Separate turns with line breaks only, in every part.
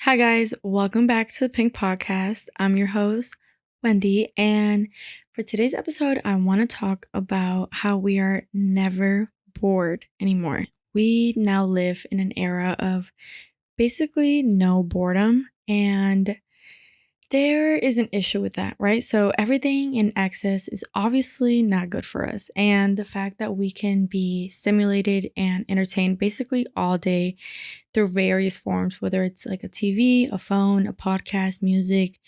Hi, guys. Welcome back to the Pink Podcast. I'm your host, Wendy. And for today's episode, I want to talk about how we are never bored anymore. We now live in an era of basically no boredom. And there is an issue with that, right? So everything in excess is obviously not good for us. And the fact that we can be stimulated and entertained basically all day through various forms, whether it's like a TV, a phone, a podcast, music,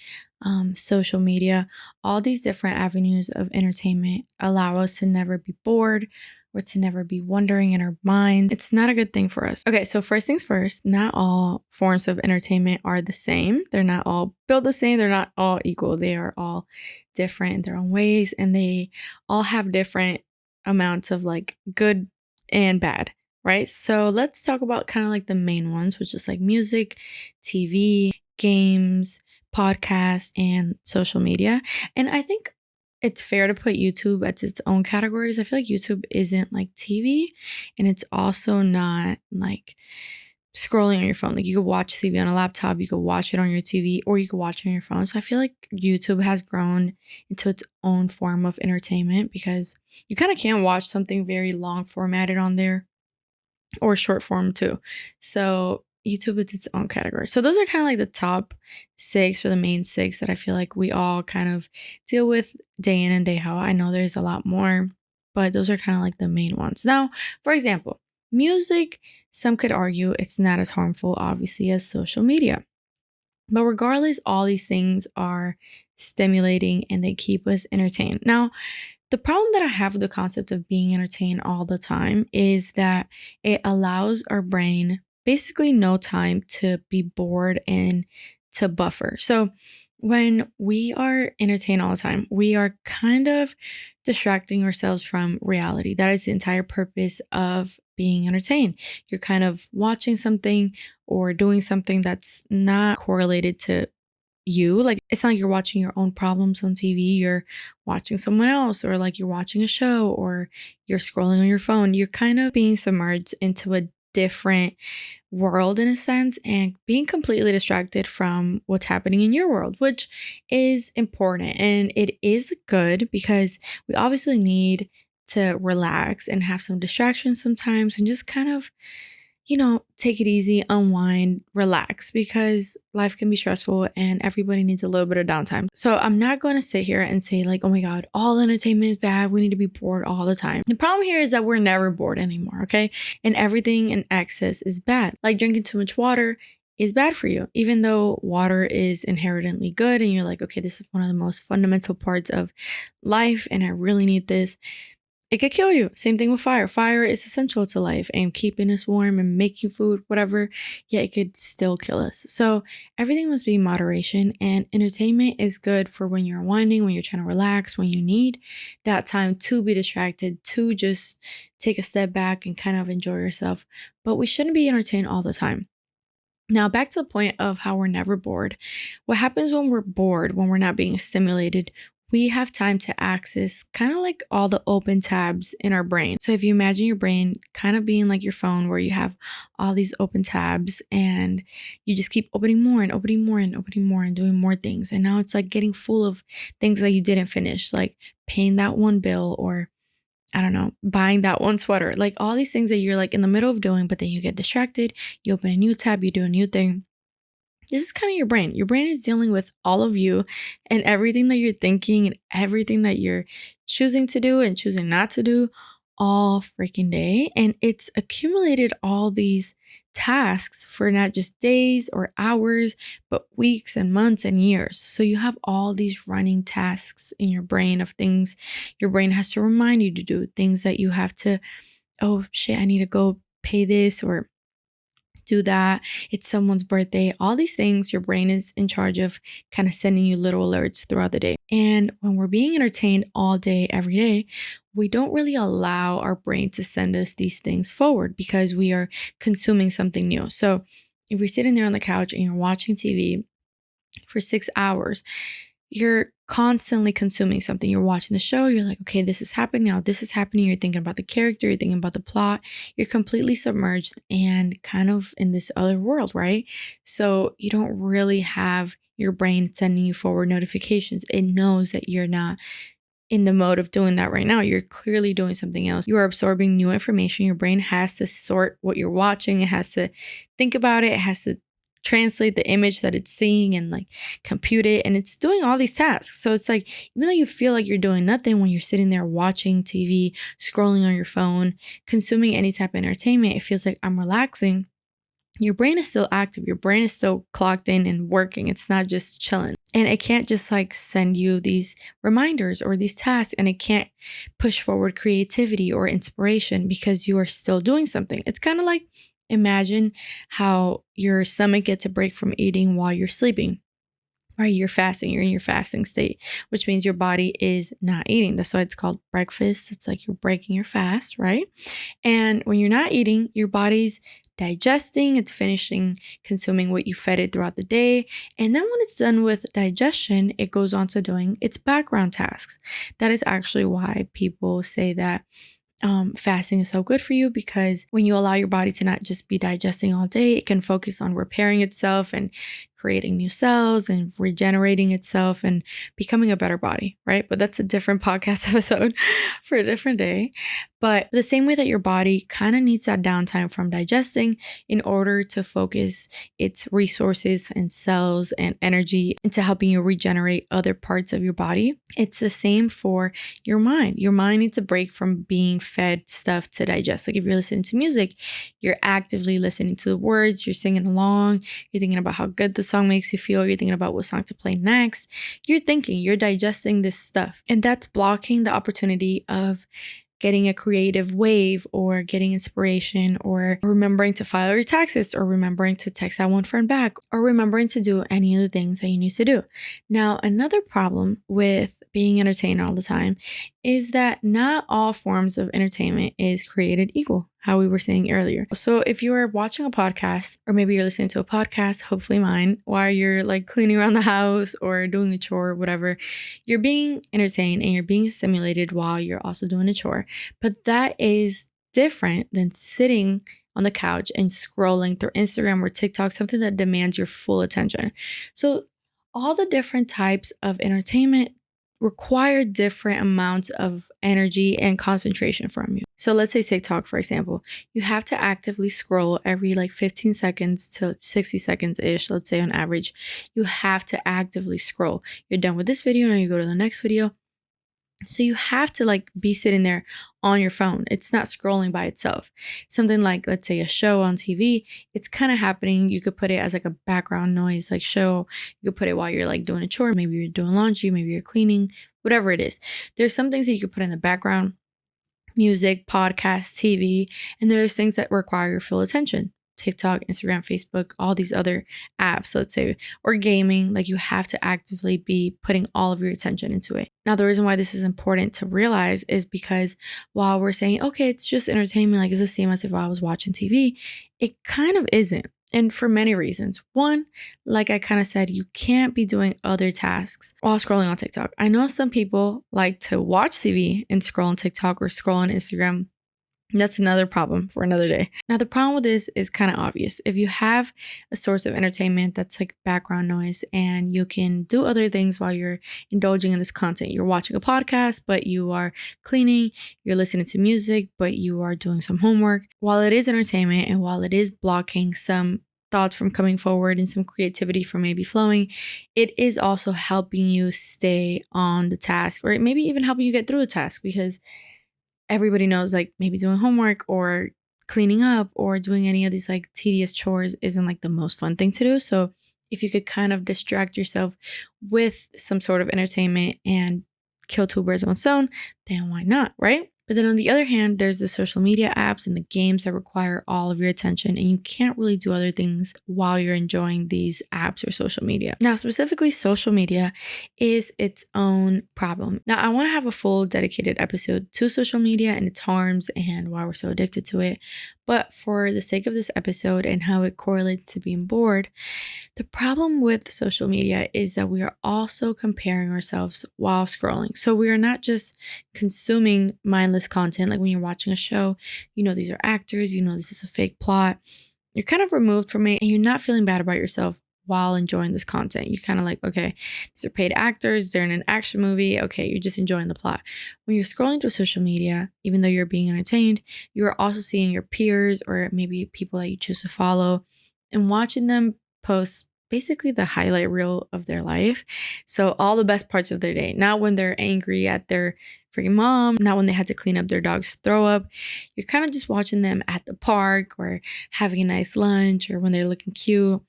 social media, all these different avenues of entertainment allow us to never be bored or to never be wondering in our mind. It's not a good thing for us. Okay, so first things first, not all forms of entertainment are the same. They're not all built the same. They're not all equal. They are all different in their own ways, and they all have different amounts of like good and bad. Right? So let's talk about kind of like the main ones, which is like music, TV, games, podcasts, and social media. And I think it's fair to put YouTube as its own categories. I feel like YouTube isn't like TV, and it's also not like scrolling on your phone. Like you could watch TV on a laptop, you could watch it on your TV, or you could watch it on your phone. So I feel like YouTube has grown into its own form of entertainment because you kind of can't watch something very long formatted on there or short form too. So YouTube is its own category. So those are kind of like the top six or the main six that I feel like we all kind of deal with day in and day out. I know there's a lot more, but those are kind of like the main ones. Now, for example, music, some could argue it's not as harmful, obviously, as social media. But regardless, all these things are stimulating and they keep us entertained. Now, the problem that I have with the concept of being entertained all the time is that it allows our brain basically no time to be bored and to buffer. So when we are entertained all the time, we are kind of distracting ourselves from reality. That is the entire purpose of being entertained. You're kind of watching something or doing something that's not correlated to you. Like it's not like you're watching your own problems on TV, you're watching someone else, or like you're watching a show, or you're scrolling on your phone. You're kind of being submerged into a different world in a sense and being completely distracted from what's happening in your world, which is important and it is good because we obviously need to relax and have some distractions sometimes and just kind of take it easy, unwind, relax because life can be stressful and everybody needs a little bit of downtime. So I'm not going to sit here and say like, oh my God, all entertainment is bad. We need to be bored all the time. The problem here is that we're never bored anymore. Okay. And everything in excess is bad. Like drinking too much water is bad for you, even though water is inherently good. And you're like, okay, this is one of the most fundamental parts of life. And I really need this. It could kill you. Same thing with fire. Fire is essential to life and keeping us warm and making food, whatever. Yeah, it could still kill us. So everything must be in moderation. And entertainment is good for when you're unwinding, when you're trying to relax, when you need that time to be distracted, to just take a step back and kind of enjoy yourself. But we shouldn't be entertained all the time. Now, back to the point of how we're never bored. What happens when we're bored, when we're not being stimulated? We have time to access kind of like all the open tabs in our brain. So if you imagine your brain kind of being like your phone where you have all these open tabs and you just keep opening more and opening more and opening more and doing more things. And now it's like getting full of things that you didn't finish, like paying that one bill or I don't know, buying that one sweater, like all these things that you're like in the middle of doing, but then you get distracted, you open a new tab, you do a new thing. This is kind of your brain. Your brain is dealing with all of you and everything that you're thinking and everything that you're choosing to do and choosing not to do all freaking day. And it's accumulated all these tasks for not just days or hours, but weeks and months and years. So you have all these running tasks in your brain of things your brain has to remind you to do, things that you have to, oh shit, I need to go pay this or do that. It's someone's birthday. All these things, your brain is in charge of kind of sending you little alerts throughout the day. And when we're being entertained all day, every day, we don't really allow our brain to send us these things forward because we are consuming something new. So if you're sitting there on the couch and you're watching TV for 6 hours, you're constantly consuming something. You're watching the show, you're like, okay, this is happening now, this is happening. You're thinking about the character, you're thinking about the plot. You're completely submerged and kind of in this other world, right? So you don't really have your brain sending you forward notifications. It knows that you're not in the mode of doing that right now. You're clearly doing something else. You are absorbing new information. Your brain has to sort what you're watching. It has to think about it. It has to translate the image that it's seeing and like compute it. And it's doing all these tasks. So it's like, even though you feel like you're doing nothing when you're sitting there watching TV, scrolling on your phone, consuming any type of entertainment, it feels like I'm relaxing. Your brain is still active. Your brain is still clocked in and working. It's not just chilling. And it can't just like send you these reminders or these tasks, and it can't push forward creativity or inspiration because you are still doing something. It's kind of like, imagine how your stomach gets a break from eating while you're sleeping. Right, you're fasting, you're in your fasting state, which means your body is not eating. That's why it's called breakfast. It's like you're breaking your fast, right? And when you're not eating, your body's digesting, it's finishing consuming what you fed it throughout the day. And then when it's done with digestion, it goes on to doing its background tasks. That is actually why people say that fasting is so good for you, because when you allow your body to not just be digesting all day, it can focus on repairing itself and creating new cells and regenerating itself and becoming a better body, right? But that's a different podcast episode for a different day. But the same way that your body kind of needs that downtime from digesting in order to focus its resources and cells and energy into helping you regenerate other parts of your body, it's the same for your mind. Your mind needs a break from being fed stuff to digest. Like if you're listening to music, you're actively listening to the words, you're singing along, you're thinking about how good the song makes you feel, you're thinking about what song to play next. You're thinking, you're digesting this stuff. And that's blocking the opportunity of getting a creative wave or getting inspiration or remembering to file your taxes or remembering to text that one friend back or remembering to do any of the things that you need to do. Now, another problem with being entertained all the time is that not all forms of entertainment is created equal, how we were saying earlier. So if you are watching a podcast, or maybe you're listening to a podcast, hopefully mine, while you're like cleaning around the house or doing a chore or whatever, you're being entertained and you're being stimulated while you're also doing a chore. But that is different than sitting on the couch and scrolling through Instagram or TikTok, something that demands your full attention. So all the different types of entertainment require different amounts of energy and concentration from you. So let's say TikTok, for example, you have to actively scroll every like 15 seconds to 60 seconds ish, let's say on average. You have to actively scroll. You're done with this video, now you go to the next video. So you have to like be sitting there on your phone. It's not scrolling by itself. Something like, let's say a show on TV, it's kind of happening. You could put it as like a background noise, like show. You could put it while you're like doing a chore. Maybe you're doing laundry, maybe you're cleaning, whatever it is. There's some things that you could put in the background, music, podcasts, TV, and there's things that require your full attention. TikTok, Instagram, Facebook, all these other apps, let's say, or gaming, like you have to actively be putting all of your attention into it. Now, the reason why this is important to realize is because while we're saying, okay, it's just entertainment, like it's the same as if I was watching TV, it kind of isn't. And for many reasons. One, like I kind of said, you can't be doing other tasks while scrolling on TikTok. I know some people like to watch TV and scroll on TikTok or scroll on Instagram. That's another problem for another day. Now, the problem with this is kind of obvious. If you have a source of entertainment that's like background noise and you can do other things while you're indulging in this content, you're watching a podcast, but you are cleaning, you're listening to music, but you are doing some homework. While it is entertainment and while it is blocking some thoughts from coming forward and some creativity from maybe flowing, it is also helping you stay on the task, or maybe even helping you get through the task, because everybody knows like maybe doing homework or cleaning up or doing any of these like tedious chores isn't like the most fun thing to do. So if you could kind of distract yourself with some sort of entertainment and kill two birds with one stone, then why not, right? But then on the other hand, there's the social media apps and the games that require all of your attention, and you can't really do other things while you're enjoying these apps or social media. Now, specifically, social media is its own problem. Now, I want to have a full dedicated episode to social media and its harms and why we're so addicted to it. But for the sake of this episode and how it correlates to being bored, the problem with social media is that we are also comparing ourselves while scrolling. So we are not just consuming mindless content. Like when you're watching a show, these are actors, this is a fake plot. You're kind of removed from it and you're not feeling bad about yourself while enjoying this content. You're kind of like, okay, these are paid actors, they're in an action movie. Okay, you're just enjoying the plot. When you're scrolling through social media, even though you're being entertained, you're also seeing your peers or maybe people that you choose to follow and watching them post basically the highlight reel of their life. So all the best parts of their day, not when they're angry at their freaking mom, not when they had to clean up their dog's throw up. You're kind of just watching them at the park or having a nice lunch or when they're looking cute,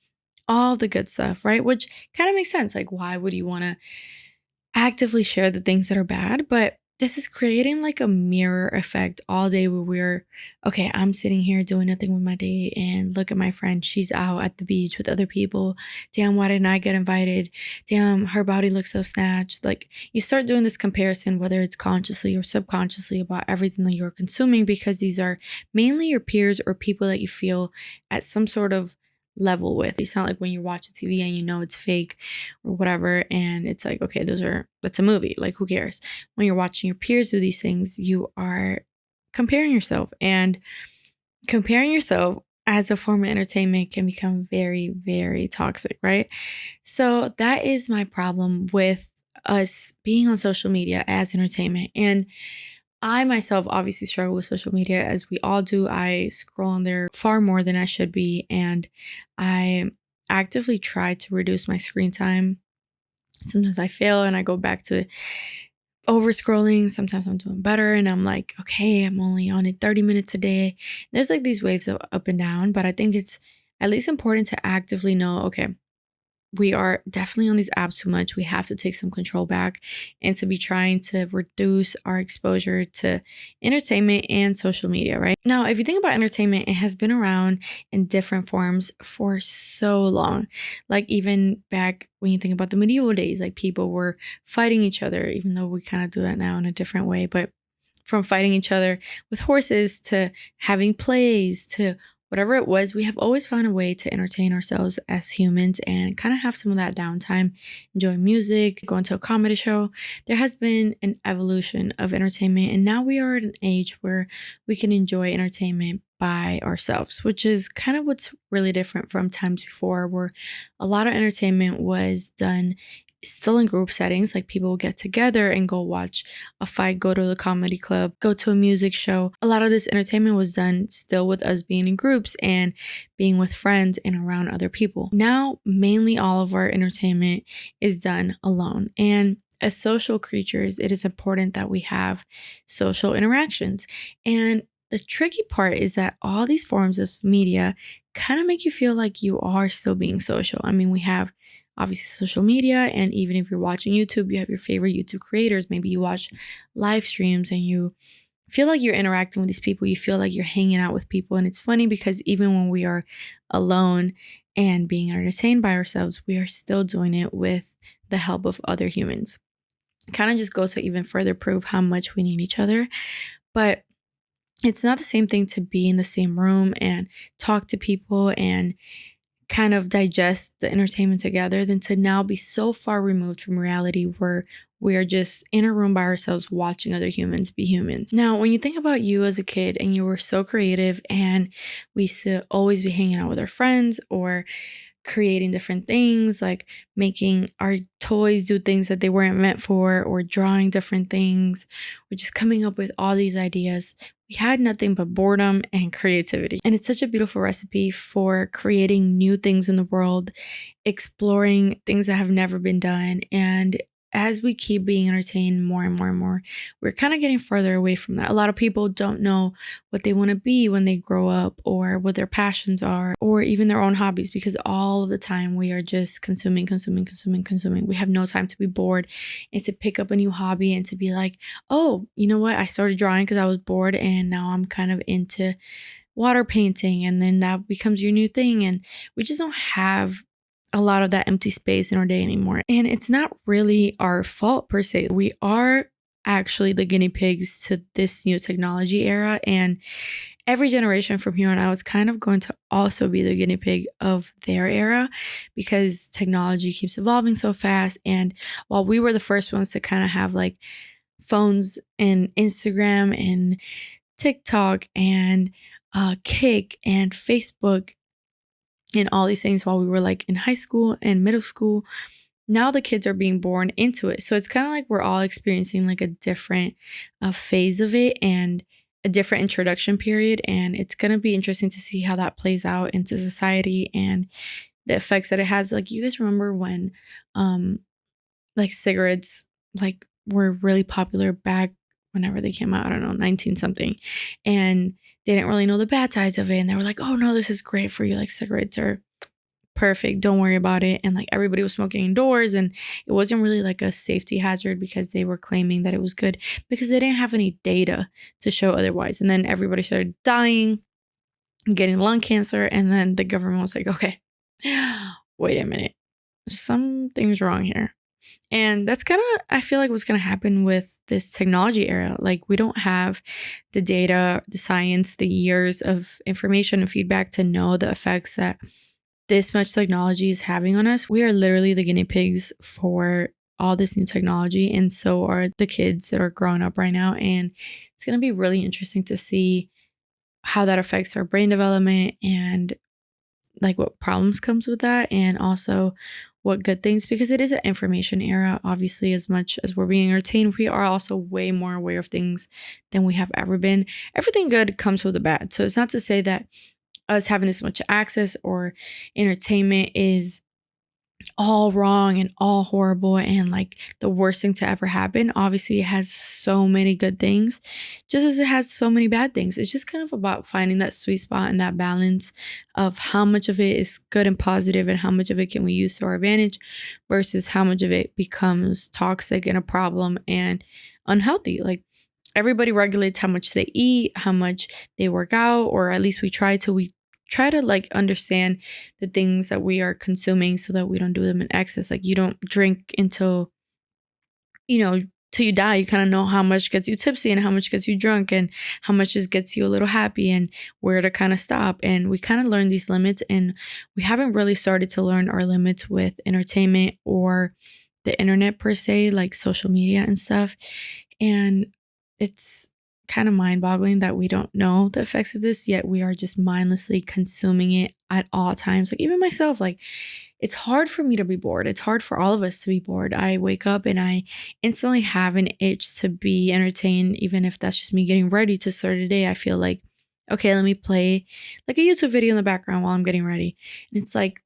all the good stuff, right? Which kind of makes sense. Like, why would you want to actively share the things that are bad? But this is creating like a mirror effect all day where okay, I'm sitting here doing nothing with my day and look at my friend. She's out at the beach with other people. Damn, why didn't I get invited? Damn, her body looks so snatched. Like you start doing this comparison, whether it's consciously or subconsciously about everything that you're consuming, because these are mainly your peers or people that you feel at some sort of level with. It's not like when you're watching TV and it's fake or whatever. And it's like, okay, that's a movie. Like, who cares? When you're watching your peers do these things, you are comparing yourself. And comparing yourself as a form of entertainment can become very, very toxic, right? So that is my problem with us being on social media as entertainment. And I myself obviously struggle with social media as we all do. I scroll on there far more than I should be. And I actively try to reduce my screen time. Sometimes I fail and I go back to over scrolling. Sometimes I'm doing better and I'm like, okay, I'm only on it 30 minutes a day. There's like these waves of up and down, but I think it's at least important to actively know, okay, we are definitely on these apps too much. We have to take some control back and to be trying to reduce our exposure to entertainment and social media, right? Now, if you think about entertainment, it has been around in different forms for so long. Like even back when you think about the medieval days, like people were fighting each other, even though we kind of do that now in a different way. But from fighting each other with horses to having plays to whatever it was, we have always found a way to entertain ourselves as humans and kind of have some of that downtime, enjoying music, going to a comedy show. There has been an evolution of entertainment, and now we are at an age where we can enjoy entertainment by ourselves, which is kind of what's really different from times before, where a lot of entertainment was done still in group settings. Like people will get together and go watch a fight, go to the comedy club, go to a music show. A lot of this entertainment was done still with us being in groups and being with friends and around other people. Now, mainly all of our entertainment is done alone. And as social creatures, it is important that we have social interactions. And the tricky part is that all these forms of media kind of make you feel like you are still being social. I mean, we have obviously social media, and even if you're watching YouTube, you have your favorite YouTube creators. Maybe you watch live streams and you feel like you're interacting with these people. You feel like you're hanging out with people. And it's funny because even when we are alone and being entertained by ourselves, we are still doing it with the help of other humans. Kind of just goes to even further prove how much we need each other. But it's not the same thing to be in the same room and talk to people and kind of digest the entertainment together than to now be so far removed from reality where we are just in a room by ourselves watching other humans be humans. Now, when you think about you as a kid and you were so creative and we used to always be hanging out with our friends or creating different things, like making our toys do things that they weren't meant for, or drawing different things, or just coming up with all these ideas. We had nothing but boredom and creativity. And it's such a beautiful recipe for creating new things in the world, exploring things that have never been done. And as we keep being entertained more and more and more, we're kind of getting further away from that. A lot of people don't know what they want to be when they grow up, or what their passions are, or even their own hobbies, because all of the time we are just consuming. We have no time to be bored and to pick up a new hobby and to be like, oh, you know what? I started drawing because I was bored and now I'm kind of into water painting, and then that becomes your new thing. And we just don't have a lot of that empty space in our day anymore. And it's not really our fault per se. We are actually the guinea pigs to this new technology era. And every generation from here on out is kind of going to also be the guinea pig of their era, because technology keeps evolving so fast. And while we were the first ones to kind of have like phones and Instagram and TikTok and Kick and Facebook and all these things while we were like in high school and middle school, now the kids are being born into it. So it's kind of like we're all experiencing like a different phase of it and a different introduction period. And it's going to be interesting to see how that plays out into society and the effects that it has. Like, you guys remember when like cigarettes like were really popular back whenever they came out, I don't know, 19 something. And they didn't really know the bad sides of it. And they were like, oh no, this is great for you. Like, cigarettes are perfect, don't worry about it. And like everybody was smoking indoors, and it wasn't really like a safety hazard because they were claiming that it was good because they didn't have any data to show otherwise. And then everybody started dying, getting lung cancer, and then the government was like, okay, wait a minute, something's wrong here. And that's kind of, I feel like, what's going to happen with this technology era. Like, we don't have the data, the science, the years of information and feedback to know the effects that this much technology is having on us. We are literally the guinea pigs for all this new technology, and so are the kids that are growing up right now. And it's going to be really interesting to see how that affects our brain development and like what problems comes with that, and also what good things, because it is an information era. Obviously, as much as we're being entertained, we are also way more aware of things than we have ever been. Everything good comes with the bad. So it's not to say that us having this much access or entertainment is all wrong and all horrible and like the worst thing to ever happen. Obviously, it has so many good things, just as it has so many bad things. It's just kind of about finding that sweet spot and that balance of how much of it is good and positive and how much of it can we use to our advantage versus how much of it becomes toxic and a problem and unhealthy. Like, everybody regulates how much they eat, how much they work out, or at least we try to. We try to like understand the things that we are consuming so that we don't do them in excess. Like, you don't drink until, till you die. You kind of know how much gets you tipsy and how much gets you drunk and how much just gets you a little happy and where to kind of stop. And we kind of learn these limits, and we haven't really started to learn our limits with entertainment or the internet per se, like social media and stuff. And it's kind of mind-boggling that we don't know the effects of this, yet we are just mindlessly consuming it at all times. Like, even myself, like, it's hard for me to be bored. It's hard for all of us to be bored. I wake up and I instantly have an itch to be entertained, even if that's just me getting ready to start a day. I feel like, okay, let me play like a YouTube video in the background while I'm getting ready. And it's like,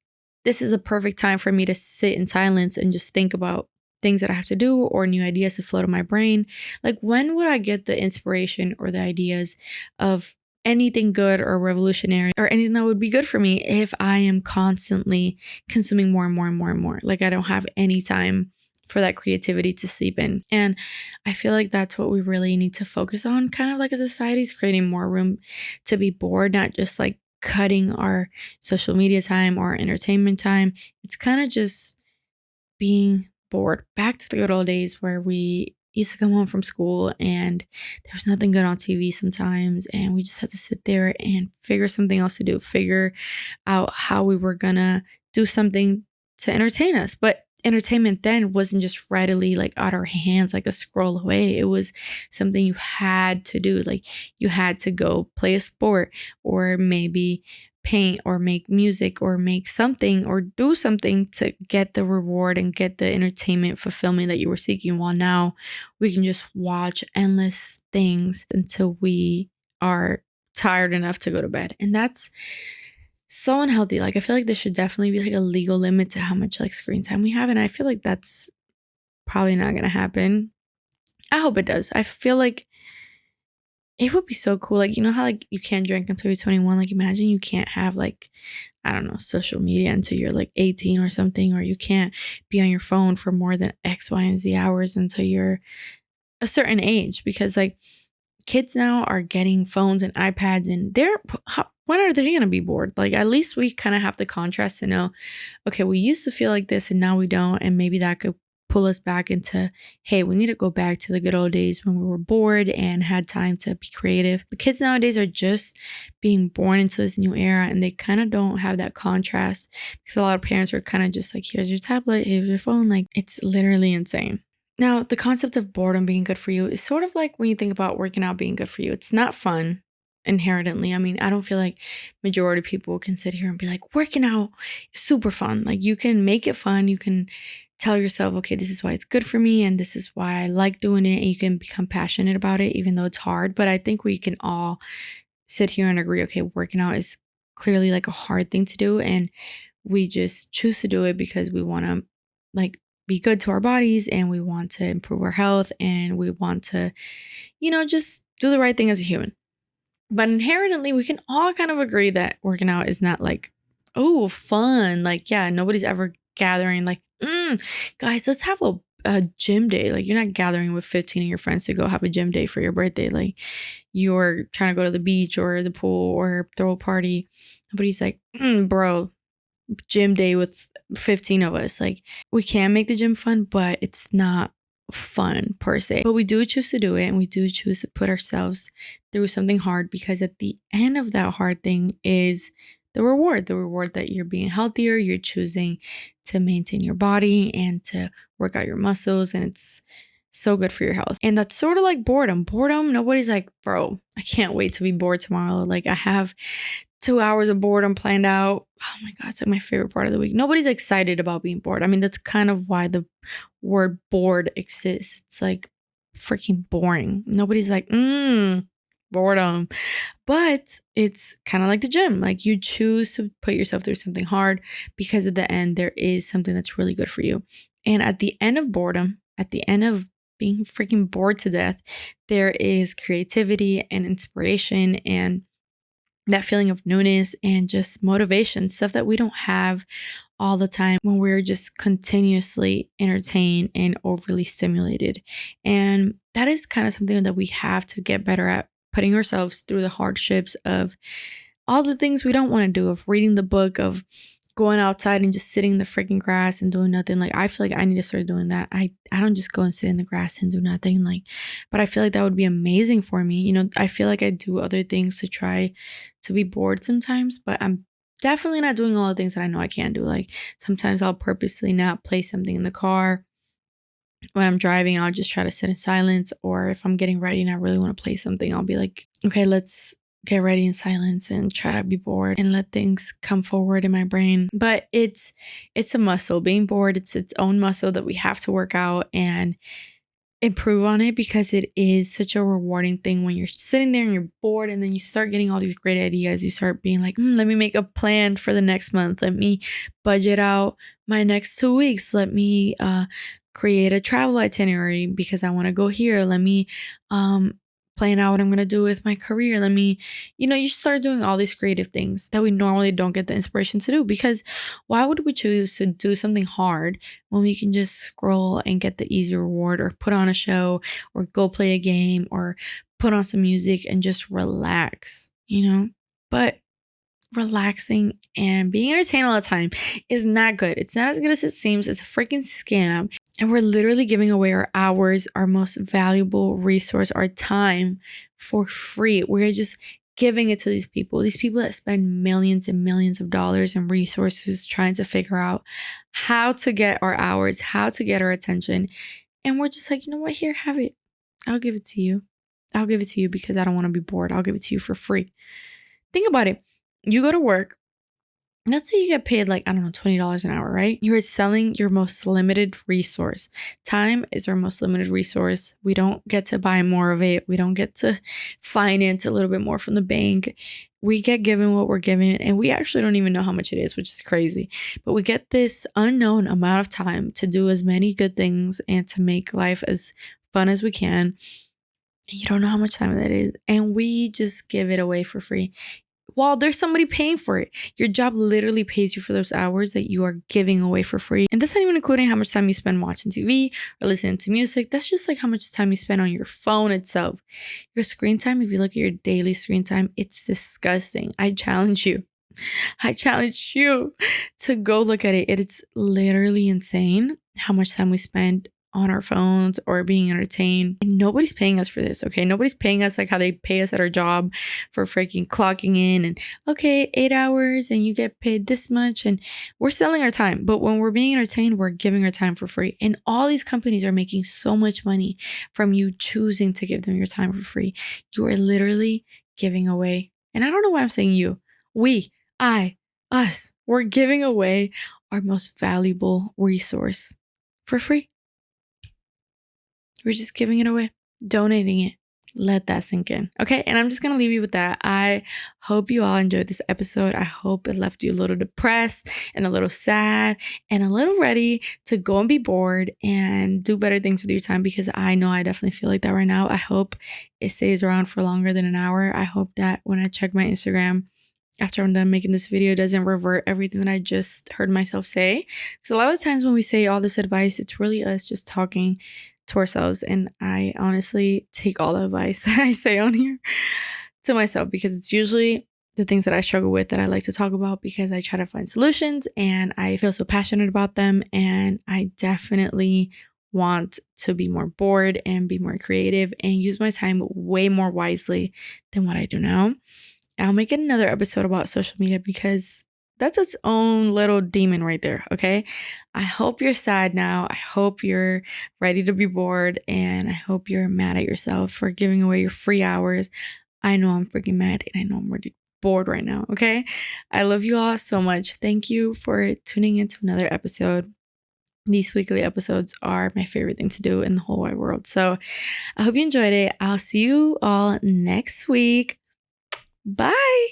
this is a perfect time for me to sit in silence and just think about things that I have to do or new ideas to float in my brain. Like, when would I get the inspiration or the ideas of anything good or revolutionary or anything that would be good for me if I am constantly consuming more and more and more and more? Like, I don't have any time for that creativity to sleep in. And I feel like that's what we really need to focus on, kind of like a society, is creating more room to be bored, not just like cutting our social media time or entertainment time. It's kind of just being bored. Back to the good old days where we used to come home from school and there was nothing good on TV sometimes, and we just had to sit there and figure something else to do, figure out how we were gonna do something to entertain us. But entertainment then wasn't just readily like out our hands, like a scroll away. It was something you had to do. Like, you had to go play a sport, or maybe paint, or make music, or make something, or do something to get the reward and get the entertainment fulfillment that you were seeking. While now we can just watch endless things until we are tired enough to go to bed. And that's so unhealthy. Like, I feel like there should definitely be like a legal limit to how much like screen time we have. And I feel like that's probably not going to happen. I hope it does. I feel like it would be so cool. Like, you know how like you can't drink until you're 21? Like, imagine you can't have like, I don't know, social media until you're like 18 or something, or you can't be on your phone for more than X, Y, and Z hours until you're a certain age. Because like, kids now are getting phones and iPads, and when are they going to be bored? Like, at least we kind of have the contrast to know, okay, we used to feel like this and now we don't. And maybe that could pull us back into, hey, we need to go back to the good old days when we were bored and had time to be creative. But kids nowadays are just being born into this new era, and they kind of don't have that contrast, because a lot of parents are kind of just like, here's your tablet, here's your phone. Like, it's literally insane. Now, the concept of boredom being good for you is sort of like when you think about working out being good for you. It's not fun inherently. I mean, I don't feel like majority of people can sit here and be like, working out is super fun. Like, you can make it fun. You can tell yourself, okay, this is why it's good for me and this is why I like doing it. And you can become passionate about it, even though it's hard. But I think we can all sit here and agree, okay, working out is clearly like a hard thing to do. And we just choose to do it because we want to like be good to our bodies, and we want to improve our health, and we want to, just do the right thing as a human. But inherently, we can all kind of agree that working out is not like, oh, fun. Like, yeah, nobody's ever gathering like, guys, let's have a gym day. Like, you're not gathering with 15 of your friends to go have a gym day for your birthday. Like, you're trying to go to the beach or the pool or throw a party. Nobody's like, bro, gym day with 15 of us. Like, we can make the gym fun, but it's not fun per se. But we do choose to do it, and we do choose to put ourselves through something hard, because at the end of that hard thing is the reward that you're being healthier, you're choosing to maintain your body and to work out your muscles, and it's so good for your health. And that's sort of like boredom. Nobody's like, bro, I can't wait to be bored tomorrow. Like, I have 2 hours of boredom planned out. Oh my God, it's like my favorite part of the week. Nobody's excited about being bored. I mean, that's kind of why the word bored exists. It's like freaking boring. Nobody's like, boredom. But it's kind of like the gym. Like, you choose to put yourself through something hard, because at the end, there is something that's really good for you. And at the end of boredom, at the end of being freaking bored to death, there is creativity and inspiration and that feeling of newness and just motivation, stuff that we don't have all the time when we're just continuously entertained and overly stimulated. And that is kind of something that we have to get better at, putting ourselves through the hardships of all the things we don't want to do, of reading the book, of going outside and just sitting in the freaking grass and doing nothing. Like, I feel like I need to start doing that. I don't just go and sit in the grass and do nothing. Like, but I feel like that would be amazing for me. I feel like I do other things to try to be bored sometimes, but I'm definitely not doing all the things that I know I can do. Like, sometimes I'll purposely not play something in the car. When I'm driving, I'll just try to sit in silence. Or if I'm getting ready and I really want to play something, I'll be like, okay, let's get ready in silence and try to be bored and let things come forward in my brain. But it's a muscle. Being bored, it's its own muscle that we have to work out and improve on it, because it is such a rewarding thing when you're sitting there and you're bored, and then you start getting all these great ideas. You start being like, let me make a plan for the next month. Let me budget out my next 2 weeks. Let me create a travel itinerary because I want to go here. Let me plan out what I'm going to do with my career. Let me, you start doing all these creative things that we normally don't get the inspiration to do, because why would we choose to do something hard when we can just scroll and get the easy reward, or put on a show, or go play a game, or put on some music and just relax, But relaxing and being entertained all the time is not good. It's not as good as it seems. It's a freaking scam. And we're literally giving away our hours, our most valuable resource, our time, for free. We're just giving it to these people that spend millions and millions of dollars and resources trying to figure out how to get our hours, how to get our attention. And we're just like, you know what? Here, have it. I'll give it to you. I'll give it to you because I don't want to be bored. I'll give it to you for free. Think about it. You go to work. Let's say you get paid like, I don't know, $20 an hour, right? You're selling your most limited resource. Time is our most limited resource. We don't get to buy more of it. We don't get to finance a little bit more from the bank. We get given what we're given, and we actually don't even know how much it is, which is crazy. But we get this unknown amount of time to do as many good things and to make life as fun as we can. You don't know how much time that is. And we just give it away for free. While there's somebody paying for it. Your job literally pays you for those hours that you are giving away for free. And that's not even including how much time you spend watching TV or listening to music. That's just like how much time you spend on your phone itself. Your screen time, if you look at your daily screen time, it's disgusting. I challenge you to go look at it. It's literally insane how much time we spend on our phones or being entertained. And nobody's paying us for this, okay? Nobody's paying us like how they pay us at our job for freaking clocking in and, okay, 8 hours and you get paid this much. And we're selling our time. But when we're being entertained, we're giving our time for free. And all these companies are making so much money from you choosing to give them your time for free. You are literally giving away. And I don't know why I'm saying you. We, I, us, we're giving away our most valuable resource for free. We're just giving it away, donating it. Let that sink in. Okay. And I'm just going to leave you with that. I hope you all enjoyed this episode. I hope it left you a little depressed and a little sad and a little ready to go and be bored and do better things with your time, because I know I definitely feel like that right now. I hope it stays around for longer than an hour. I hope that when I check my Instagram after I'm done making this video, it doesn't revert everything that I just heard myself say. Because a lot of times when we say all this advice, it's really us just talking to ourselves. And I honestly take all the advice that I say on here to myself, because it's usually the things that I struggle with that I like to talk about, because I try to find solutions and I feel so passionate about them. And I definitely want to be more bored and be more creative and use my time way more wisely than what I do now. I'll make another episode about social media, because that's its own little demon right there, okay? I hope you're sad now. I hope you're ready to be bored, and I hope you're mad at yourself for giving away your free hours. I know I'm freaking mad, and I know I'm really bored right now, okay? I love you all so much. Thank you for tuning into another episode. These weekly episodes are my favorite thing to do in the whole wide world. So I hope you enjoyed it. I'll see you all next week. Bye.